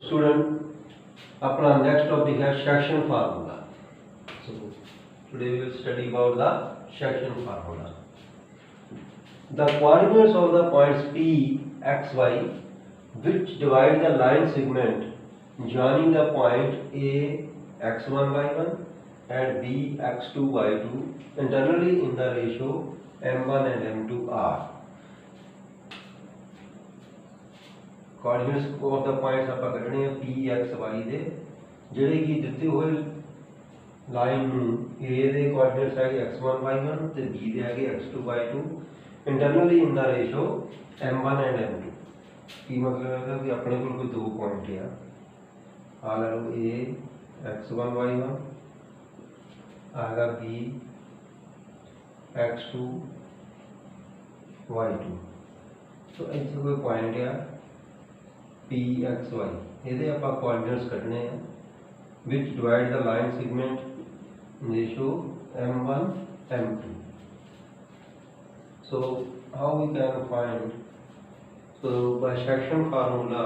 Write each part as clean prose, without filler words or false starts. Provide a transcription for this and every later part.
Student, अपना next topic है section formula. So today we will study about the section formula. The coordinates of the points P, X, Y, which divide the line segment joining the point A, X1, Y1 and B, X2, Y2 internally in the ratio M1 and M2 are. Coordinates of the points ਆਪਾਂ ਕੱਢਣੇ ਆ P X Y ਦੇ ਜਿਹੜੇ ਕਿ ਦਿੱਤੇ ਹੋਏ line ਨੂੰ A ਦੇ ਕੋਆਰਡੀਨੇਟਸ ਹੈਗੇ x1 y1 ਤੇ B ਦੇ ਹੈਗੇ x2 y2 internally in the ratio m1 and m2 ਕੀ ਮਤਲਬ ਹੈ ਕਿ ਆਪਣੇ ਕੋਲ ਕੋਈ ਦੋ ਪੁਆਇੰਟ ਆ ਲੈ ਲਓ A x1 y1 ਆਗਾ B x2 y2 तो ਇੱਥੇ ਕੋਈ ਪੁਆਇੰਟ ਆ P X Y ਇਹਦੇ ਆਪਾਂ ਕੋਆਰਡੀਨੇਟਸ ਕੱਢਣੇ ਆ which divide the line segment ratio M1 M2. So how we can find? So by section formula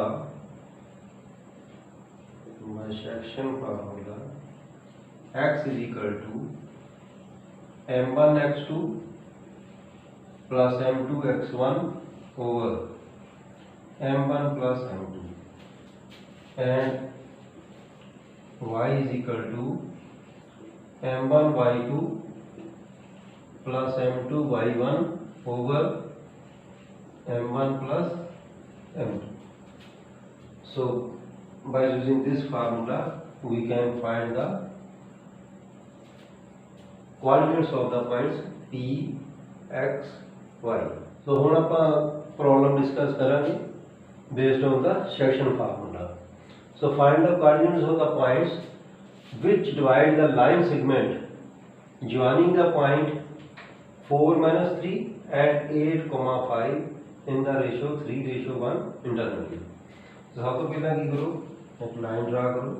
x is equal to M1 X2 plus M2 X1 over M1 plus M2 and y is equal to M1 Y2 plus M2 Y1 over M1 plus M2. So by using this formula we can find the coordinates of the points P, X, Y. So ਹੁਣ ਆਪਾਂ problem discuss ਕਰਾਂਗੇ based on the section formula. So find the coordinates of the points which divide the line segment joining the point 4 minus 3 and 8 comma 5 in the ratio 3:1 internally. So how to पहला की करो एक line draw करो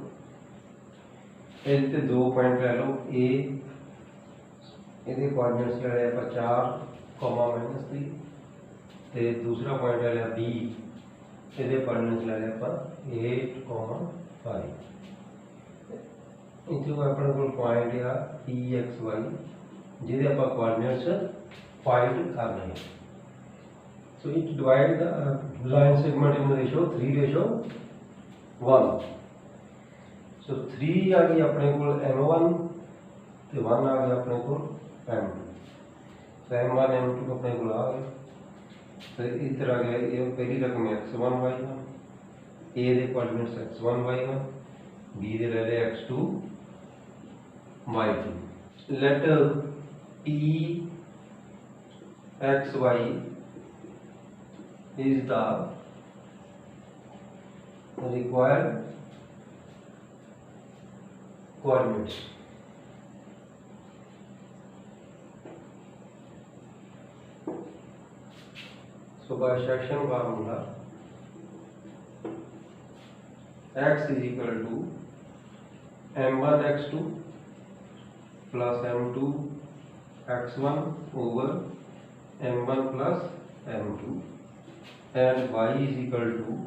इससे दो point ले लो A ਇਹਦੇ coordinates ले लिया 4 comma minus 3 ਤੇ दूसरा पॉइंट ले लिया B ਇਹਦੇ ਕੋਆਰਡੀਨੇਟਸ ਲੈ ਲਿਆ ਆਪਾਂ 8, 5 ਇੱਥੇ ਕੋ ਆਪਣੇ ਕੋਲ ਪੁਆਇੰਟ ਆ PXY ਜਿਹਦੇ ਆਪਾਂ ਕੋਆਰਡੀਨੇਟਸ ਫਾਈਂਡ ਕਰਨੇ ਹੈ so it divide the line segment in ratio 3:1 ਸੋ 3 ਆ ਗਈ ਆਪਣੇ ਕੋਲ M1 ਤੇ 1 ਆ ਗਿਆ ਆਪਣੇ ਕੋਲ M2 ਸੋ M1 M2 ਆਪਣੇ ਕੋਲ ਆ ਗਏ तो इस तरह गया ये पहली रकम x1 y1 a ਦੇ ਕੋਆਰਡੀਨੇਟਸ x1 y1 b ਦੇ ਲੈ ਲਏ x2 y2 let p x y is the required coordinates. So by section formula x is equal to m1 x2 plus m2 x1 over m1 plus m2 and y is equal to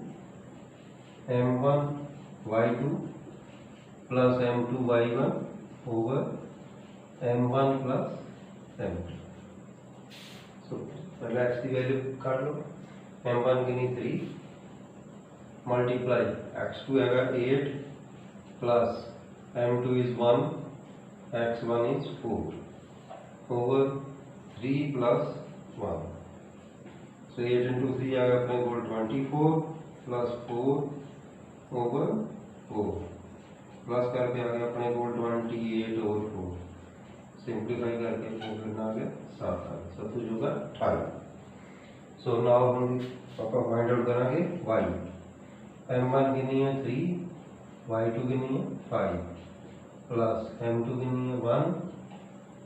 m1 y2 plus m2 y1 over m1 plus m2. So पहले x की value काट लो m1 गिनी 3 multiply x2 है 8 plus m2 is 1 x1 is 4 over 3 plus 1 so 8 into 3 आएगा अपने को 24 plus 4 over 4 plus करके आ गया अपने को 28 over 4 सिंप्लीफाई करके 4 करना आ गया 7 आ गया सब कुछ होगा 18. सो नाउ हम पापा फाइंड आउट करेंगे y m1 कितनी है 3 y2 कितनी है 5 प्लस m2 कितनी है 1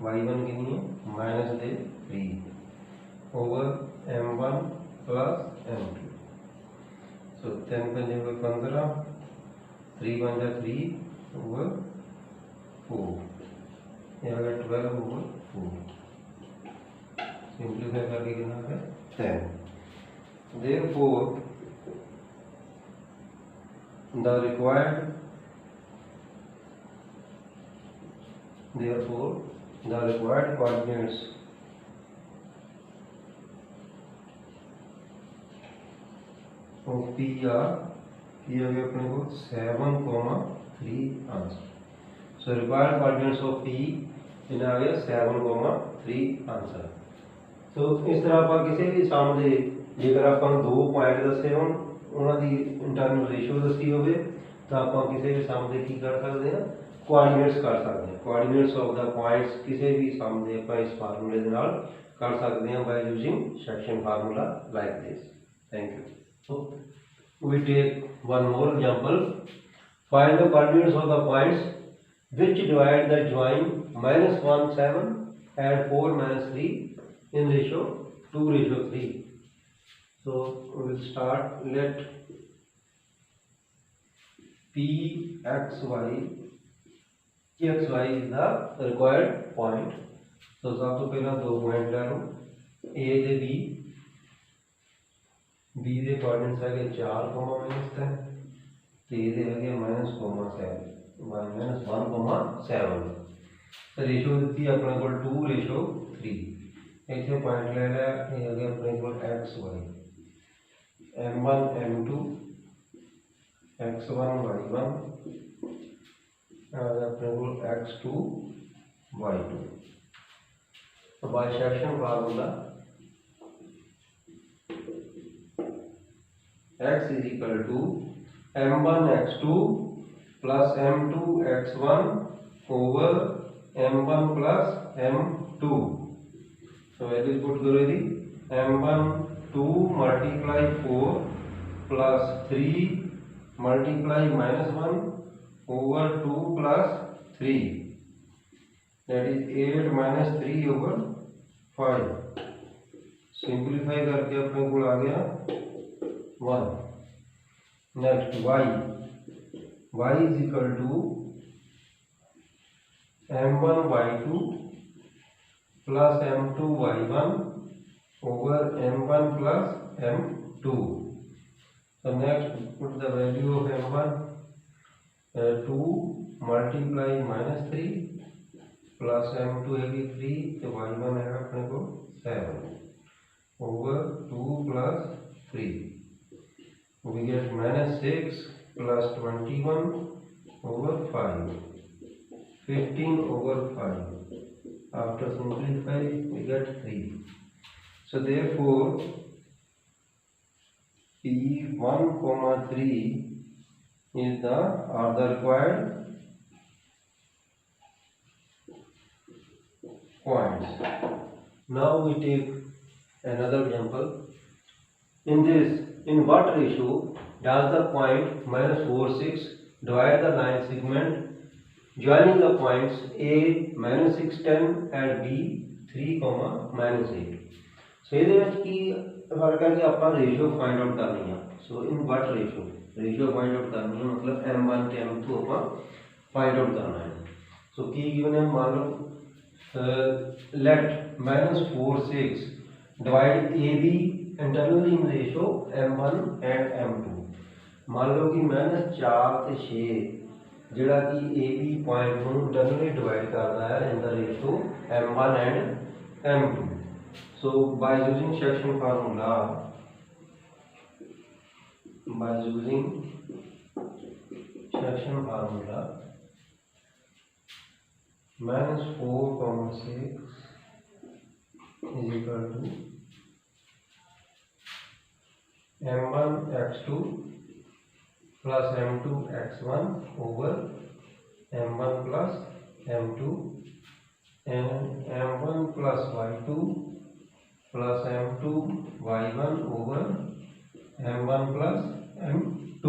y1 कितनी है माइनस दे 3 ओवर m1 प्लस m2 सो 10 पंजे 15 3 पंजा 3 ओवर 4 ये आ गया 12 ओवर 4 सिंप्लीफाई करके कितना है 10. Therefore the required, therefore the required coordinates of P are किया गया अपने को 7,3 answer. So required coordinates of P इन आ गया 7,3 आंसर। तो इस तरह आप किसी भी सम दे जेकर आप दो पॉइंट दसे हो उन्होंने इंटरनल रेशियो दसी हो तो आप किसी भी सम दे की कर सकते हैं कोऑर्डिनेट्स कर सकते हैं। कोऑर्डिनेट्स ऑफ द पॉइंट्स किसी भी सम दे आप इस फार्मूले के नाल कर सकते हैं by using section formula like this. Thank you. So we take one more example. Find the coordinates of the points which divide the join -1 7 and 4 -3 in ratio 2:3. So we will start. Let PXY is the required point. So सब तो पहला दो point ले लो A से B ਦੇ coordinates ਹੈਗੇ 4, -10 ਤੇ ਇਹਦੇ ਹੈਗੇ -7 -1,7 ਤੇ ਰੇਸ਼ੋ ਦਿੱਤੀ ਆਪਣੇ ਕੋਲ 2:3। ਇੱਥੇ ਪੁਆਇੰਟ ਲੈ ਲਿਆ ਇਹ ਹੈਗੇ ਆਪਣੇ ਕੋਲ xy m1 m2 x1 y1 ਆਪਣੇ ਕੋਲ x2 y2। तो bisection formula x is equal to m1 x2 plus m2 x1 over m1 plus m2। so it is put करो यदि m1 2 multiply 4 plus 3 multiply -1 over 2 plus 3 that is 8 minus 3 over 5। Simplify करके अपने को आ गया 1। Next y is equal to m1 y2 plus m2 y1 over m1 plus m2। so next put the value of m1 2 multiply -3 plus m2 है 3 तो y1 है अपने को 7 over 2 plus 3 we get -6 plus 21 over 5 15 over 5 after simplify we get 3। so therefore P1, 3 is the required points। now we take another example. In what ratio does the point -4 6 divide the line segment joining the points A -6 10 and B 3, -8। so ਇਹਦੇ ਵਿੱਚ ਕੀ फर्क है कि आप ratio find out करनी है। So in what ratio find out करनी है मतलब m1 ਤੇ m2 ਆਪਾਂ फाइंड आउट करना है। सो की गिवन है मान लो let -4 6 divide AB internally in ratio m1 and m2। मान लो कि -4 ਤੇ 6 ਜਿਹੜਾ कि AB पॉइंट ਨੂੰ इंटरनली डिवाइड करता है in the ratio m1 and m2। so by using section formula -4, -6 is equal to m1 x2 plus m2 x1 over m1 plus m2 and m1 plus y2 plus m2 y1 over m1 plus m2।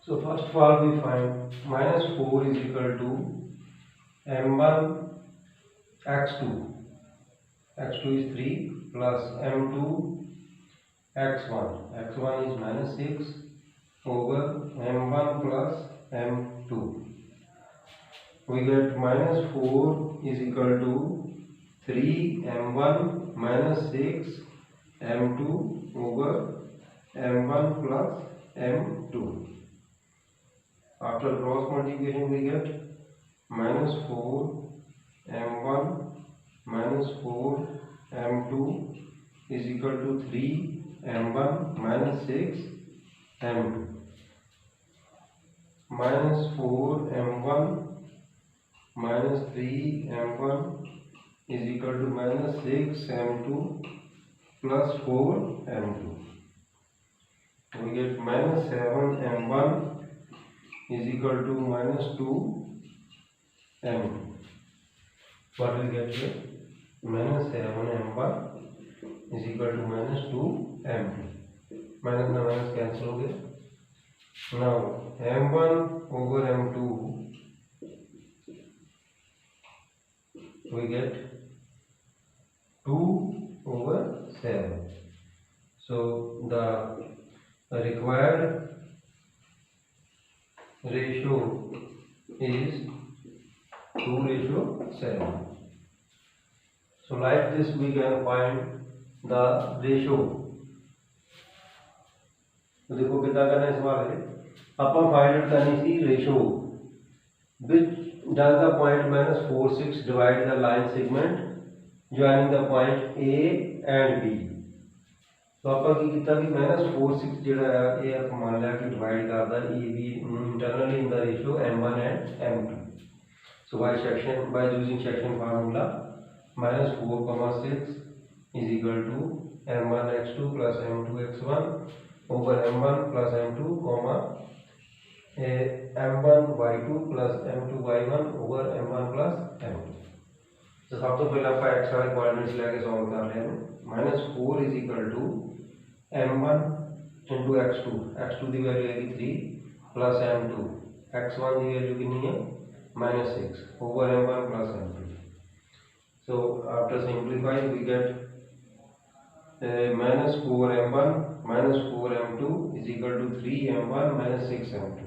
so first of all we find -4 is equal to m1 x2 is 3 plus m2 x1 is -6 over m1 plus m2। we get -4 is equal to 3 m1 -6 m2 over m1 plus m2. After cross multiplication we get minus 4 m1 minus 4 m2 is equal to 3 m1 minus 6 m2. Minus 4 m1 minus 3 m1 is equal to minus 6 m2 plus 4 m2. We get minus 7 m1 is equal to minus 2 m2. What we get here? Minus 7 m1 is equal to minus 2 m2. Minus na minus cancel हो गया. Now m1 over m2 we get 2 over 7. So the required ratio is 2:7. So like this we can find the ratio. तो देखो कितना करना है सवाल है. अपन find out करनी थी ratio which does the point minus 4 6 divide the line segment joining the point A and B. तो अपन की कितना भी minus 4 6 जेड़ा है ये आप मान लिया कि डिवाइड करदा A B internally in the ratio m1 and m2. So by using section formula minus 4,6 is equal to m1 x2 plus m2 x1 over m1 plus m2 comma m1 y2 plus m2 y1 over m1 plus m2. तो सब तो पहले आप x वाले coordinates लेके solve कर रहे हैं. -4 is equal to m1 into x2 की वैल्यू आएगी 3 प्लस m2 x1 की वैल्यू कितनी है -6 over m1 plus m2. So after simplifying we get minus 4 m1 minus 4 m2 is equal to 3 m1 minus 6 m2.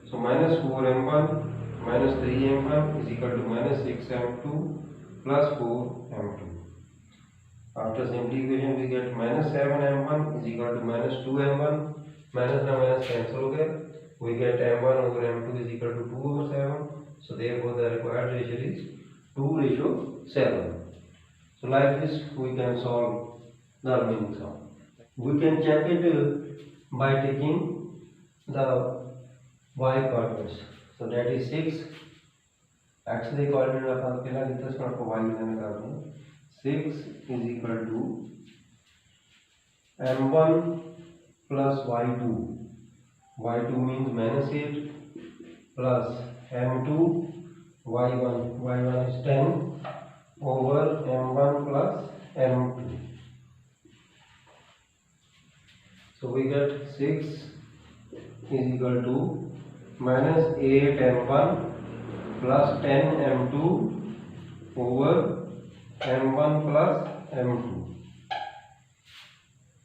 So minus 4 m1 minus 3 m1 is equal to minus 6 m2 plus 4 m2. After simplification we get minus 7 m1 is equal to minus 2 m1. Minus na minus cancel हो गया. We get m1 over m2 is equal to 2 over 7. So therefore the required ratio is 2:7. So like this we can solve the remaining sum. We can check it by taking the y coordinates. So that is 6. X the coordinate अपन पहला लिखते हैं उसको y लेने का है. 6 is equal to m1 plus y2. y2 means -8 plus m2 y1. y1 is 10 over m1 plus m2. So we get 6 is equal to minus 8 m1 plus 10 m2 over m1 plus m2.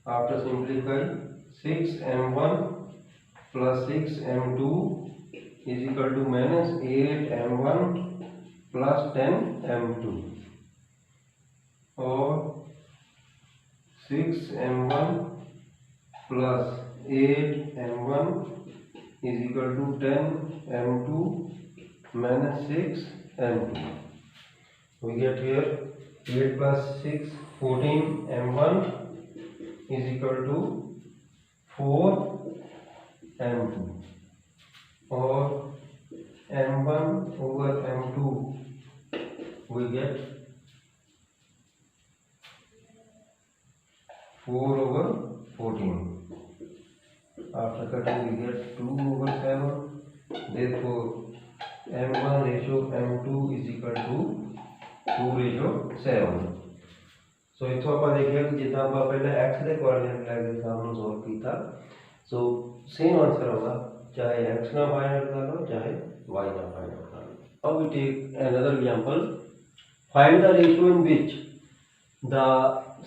After simplifying 6 m1 plus 6 m2 is equal to minus 8 m1 plus 10 m2 or 6 m1 plus 8 m1 is equal to 10 m2 minus 6 m2. We get here 8 plus 6 14 m1 is equal to 4 m2 or m1 over m2 we get 4 over 14. After cutting we get 2 over 7. Therefore m1 ratio m2 is equal to 2:7. So इतो आप देखिए कि जितना आप पहले x के coordinate लेके हमने सॉल्व किया. So सेम आंसर होगा चाहे x ना फाइंड आउट कर लो चाहे y ना फाइंड आउट कर लो. Now we take another example. Find the ratio in which the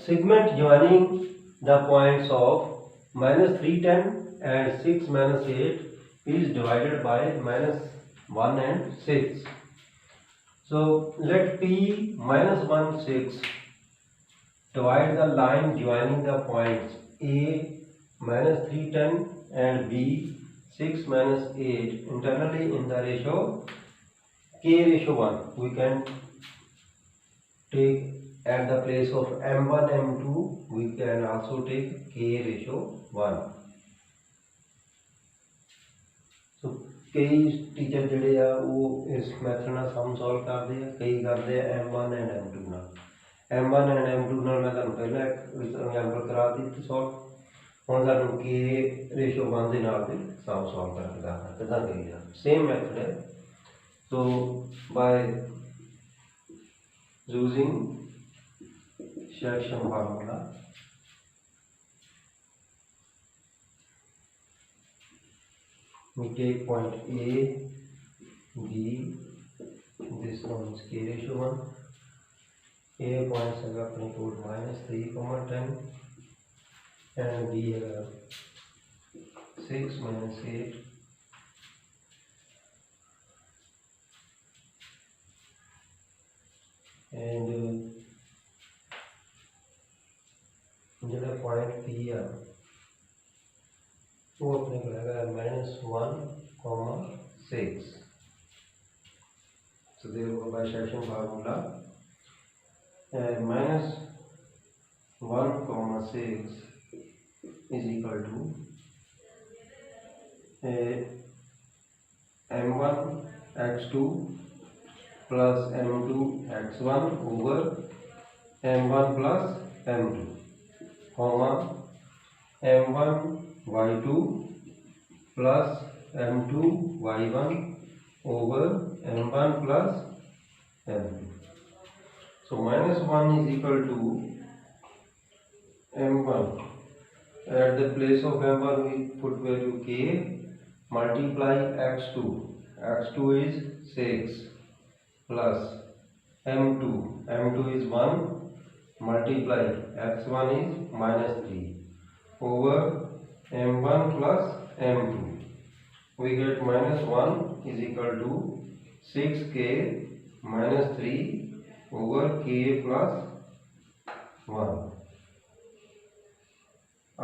segment joining the points of -310 and 6 -8 is divided by -1 and 6. So let P -1 6 Divide the line joining the points A minus 310 and B 6 minus 8 internally in the ratio K/1. We can take at the place of M1 M2 we can also take K/1. So कई teacher ਜਿਹੜੇ ਆ ਉਹ ਇਸ method ਨਾਲ ਸਮ solve ਕਰਦੇ ਆ, ਕਈ ਕਰਦੇ ਆ M1 ਐਂਡ M2 ਨਾਲ। M1 ਐਂਡ M2 ਨਾਲ ਮੈਂ ਤੁਹਾਨੂੰ ਪਹਿਲਾਂ ਇੱਕ ਐਗਜ਼ਾਮਪਲ ਕਰਾ ਦਿੱਤੀ ਸੋਲਵ। ਹੁਣ ਸਾਨੂੰ K/1 ਦੇ ਨਾਲ ਵੀ ਸਮ ਸੋਲਵ ਕਰਕੇ ਦੱਸਣਾ ਕਿੱਦਾਂ ਕਰੀਦਾ। ਸੇਮ ਮੈਥਡ ਹੈ। So by using Selection formula, we take point A, B, this one is K/1. A point is अपने कोड -3, 10 and B है 6 minus 8 and ਜਿਹੜਾ point P ਆ वो अपने को लगा -1, 6. So therefore by Selection formula -1, 6 is equal to M1 x2 plus M2 x1 over M1 plus M2, comma M1 y2 plus M2 y1 over M1 plus M2. So -1 is equal to M1. At the place of M1 we put value K, multiply x2. x2 is 6 plus M2. M2 is 1, multiply x1 is -3 over M1 plus M2. We get -1 is equal to 6K minus 3 over K plus 1.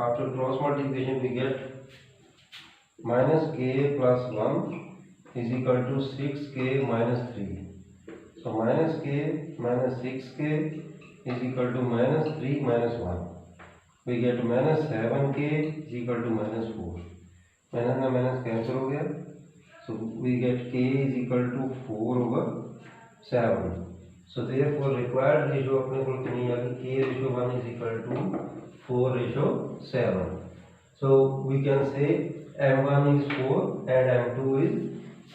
After cross multiplication we get minus K plus 1 is equal to 6K minus 3. So minus K minus 6K is equal to minus 3 minus 1. We get minus 7K is equal to minus 4. Minus na minus cancel हो गया. So we get K is equal to 4 over 7. So therefore required ratio अपने को कितनी आ गई? K/1 is equal to 4/7. So we can say M1 is 4 and M2 is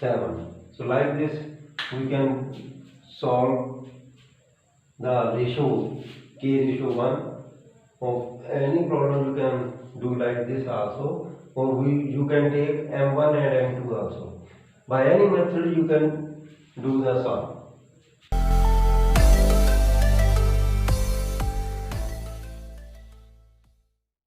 7. So like this we can solve the ratio K/1 of any problem. You can do like this also, or you can take M1 and M2 also. By any method you can do the solve.